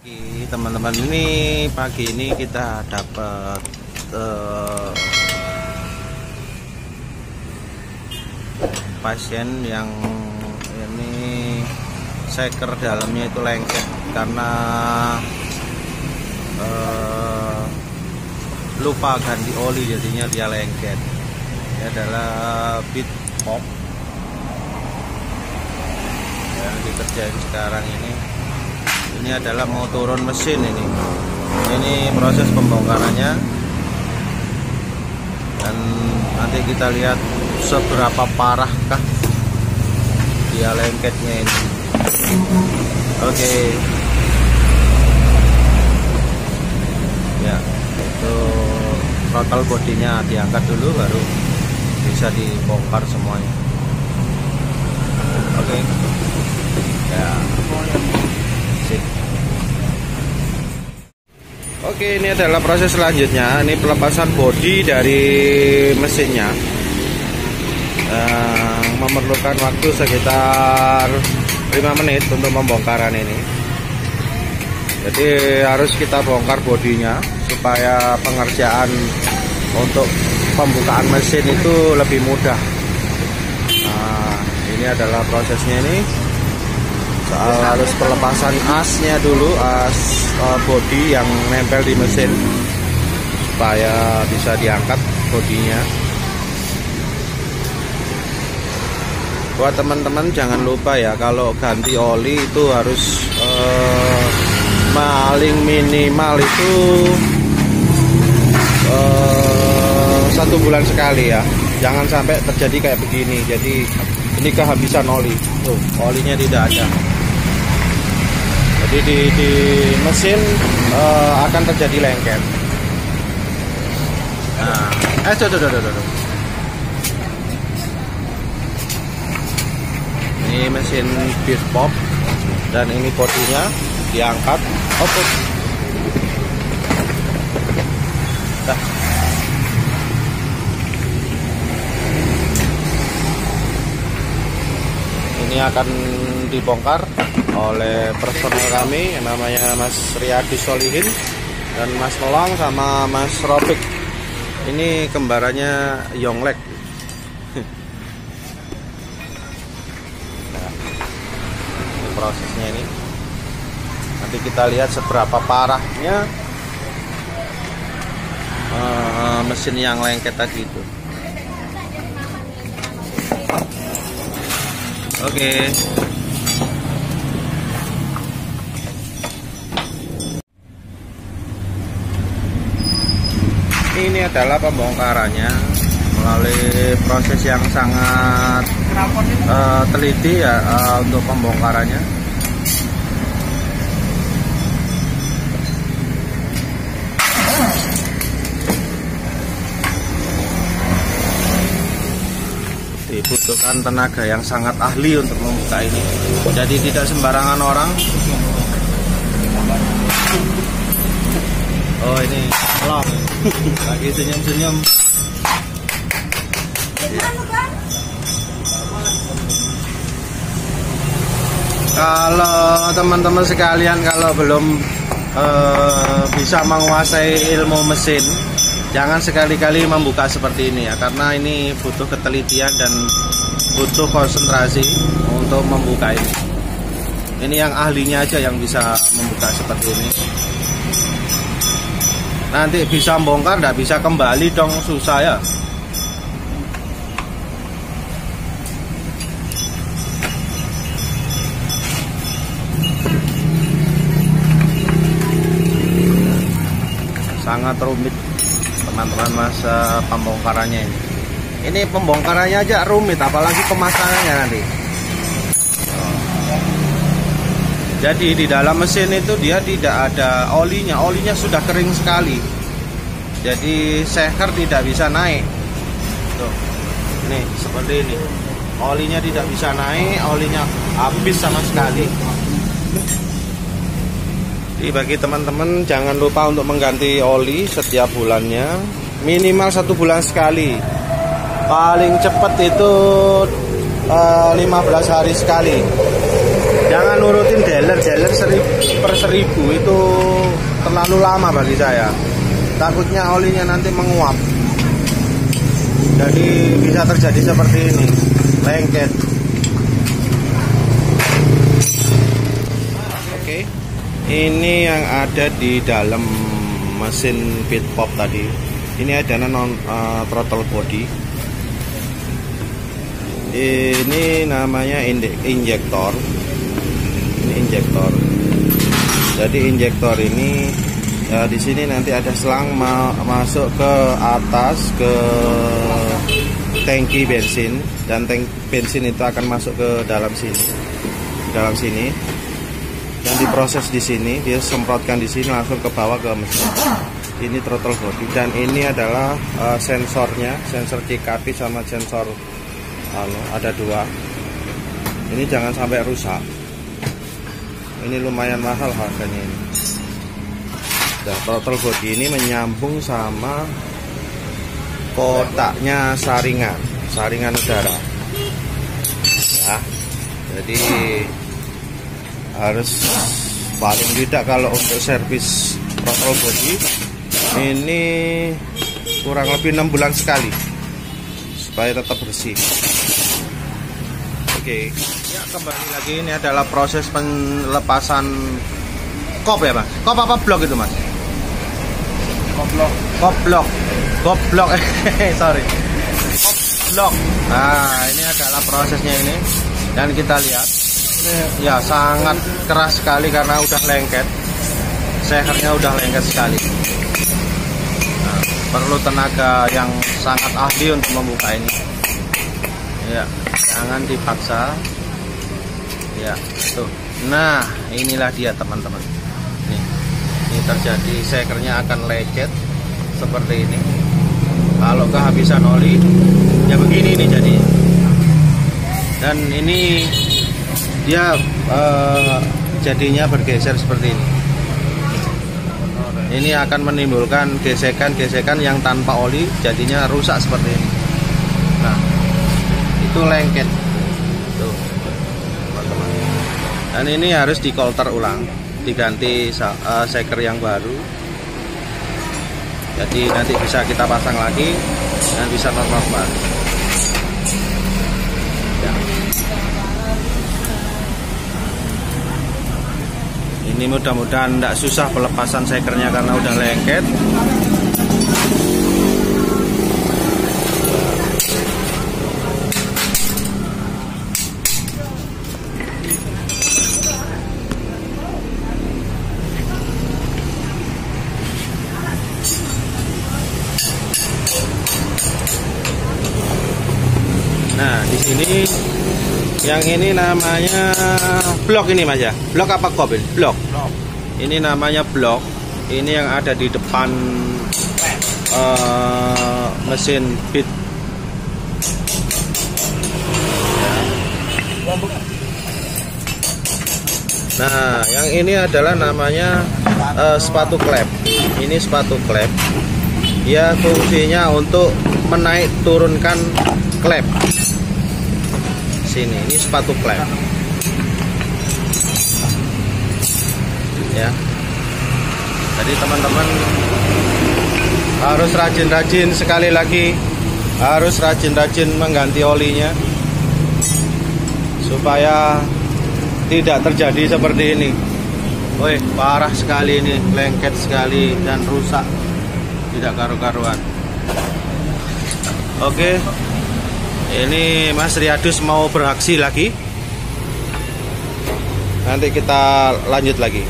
Teman-teman, ini pagi ini kita dapat pasien yang ini seker dalamnya itu lengket karena lupa ganti oli, jadinya dia lengket. Ini adalah bit pop yang dikerjain sekarang ini. Ini adalah mau turun mesin ini. Ini proses pembongkarannya. Dan nanti kita lihat seberapa parahkah dia lengketnya ini. Oke. Ya, itu throttle bodinya diangkat dulu baru bisa dibongkar semuanya. Oke. Ya. Oke, ini adalah proses selanjutnya. Ini pelepasan bodi dari mesinnya. Memerlukan waktu sekitar 5 menit untuk pembongkaran ini. Jadi harus kita bongkar bodinya supaya pengerjaan untuk pembukaan mesin itu lebih mudah. Nah, ini adalah prosesnya ini. Harus pelepasan asnya dulu, as bodi yang nempel di mesin supaya bisa diangkat bodinya. Buat teman-teman jangan lupa ya, kalau ganti oli itu harus paling minimal itu 1 bulan sekali ya. Jangan sampai terjadi kayak begini. Jadi ini kehabisan oli. Tuh, olinya tidak ada. Jadi di mesin akan terjadi lengket. Nah, ini mesin bit pop dan ini bodinya diangkat. Nah. Ini akan dibongkar oleh personel kami yang namanya Mas Riyadi Solihin dan Mas Melong sama Mas Robik. Ini kembarannya Yonglek. Nah, ini prosesnya ini. Nanti kita lihat seberapa parahnya mesin yang lengket tadi itu. Oke. Ini adalah pembongkarannya melalui proses yang sangat teliti ya untuk pembongkarannya. Dibutuhkan tenaga yang sangat ahli untuk membuka ini. Jadi tidak sembarangan orang. Oh, ini Melong lagi senyum-senyum. Kalau teman-teman sekalian kalau belum bisa menguasai ilmu mesin, jangan sekali-kali membuka seperti ini ya, karena ini butuh ketelitian dan butuh konsentrasi untuk membuka ini. Ini yang ahlinya aja yang bisa membuka seperti ini. Nanti bisa bongkar, nggak bisa kembali dong, susah ya. Sangat rumit teman-teman masa pembongkarannya ini. Ini pembongkarannya aja rumit, apalagi pemasangannya nanti. Jadi di dalam mesin itu dia tidak ada olinya, olinya sudah kering sekali. Jadi seker tidak bisa naik. Tuh, nih seperti ini. Olinya tidak bisa naik, olinya habis sama sekali. Jadi bagi teman-teman jangan lupa untuk mengganti oli setiap bulannya, minimal 1 bulan sekali. Paling cepat itu 15 hari sekali. Jangan nurutin dealer 1000/1000 itu terlalu lama bagi saya. Takutnya olinya nanti menguap. Jadi bisa terjadi seperti ini, lengket. Oke, ini yang ada di dalam mesin pit pop tadi. Ini ada throttle body. Ini namanya injektor. Ini injektor. Jadi injektor ini ya, di sini nanti ada selang masuk ke atas ke tangki bensin, dan tank bensin itu akan masuk ke dalam sini, dan diproses di sini, dia semprotkan di sini langsung ke bawah ke mesin. Ini throttle body, dan ini adalah sensornya, sensor CKP sama sensor ada 2. Ini jangan sampai rusak. Ini lumayan mahal harganya ini. Nah, throttle body ini menyambung sama kotaknya saringan udara. Ya, jadi harus paling tidak kalau untuk servis throttle body ini kurang lebih 6 bulan sekali supaya tetap bersih. Oke, ya kembali lagi, ini adalah proses penlepasan kop ya Mas? Kop apa blok itu Mas? Kop blok sorry, kop blok. Nah, ini adalah prosesnya ini, dan kita lihat ya sangat keras sekali karena udah lengket, sehernya udah lengket sekali. Nah, perlu tenaga yang sangat ahli untuk membuka ini. Ya, jangan dipaksa. Ya, tuh. Nah, inilah dia teman-teman. Ini terjadi, sekernya akan lecet seperti ini. Kalau kehabisan oli ya begini nih jadi. Dan ini dia jadinya bergeser seperti ini. Ini akan menimbulkan gesekan-gesekan yang tanpa oli, jadinya rusak seperti ini. Nah, itu lengket tuh teman-teman. Dan ini harus dikolter ulang, diganti seker yang baru. Jadi nanti bisa kita pasang lagi dan bisa normal kembali. Ya. Ini mudah-mudahan tidak susah pelepasan sekernya karena udah lengket. Nah, di sini yang ini namanya blok ini Mas ya. Blok apa kop ini? Blok. Ini namanya blok. Ini yang ada di depan mesin pit. Nah, yang ini adalah namanya sepatu klep. Ini sepatu klep. Ya, fungsinya untuk menaik turunkan klep. Sini, ini sepatu klep. Ya. Jadi teman-teman harus rajin-rajin, sekali lagi harus rajin-rajin mengganti olinya supaya tidak terjadi seperti ini. Woi, parah sekali ini, lengket sekali dan rusak, tidak karu-karuan. Oke, ini Mas Riyadus mau beraksi lagi. Nanti kita lanjut lagi.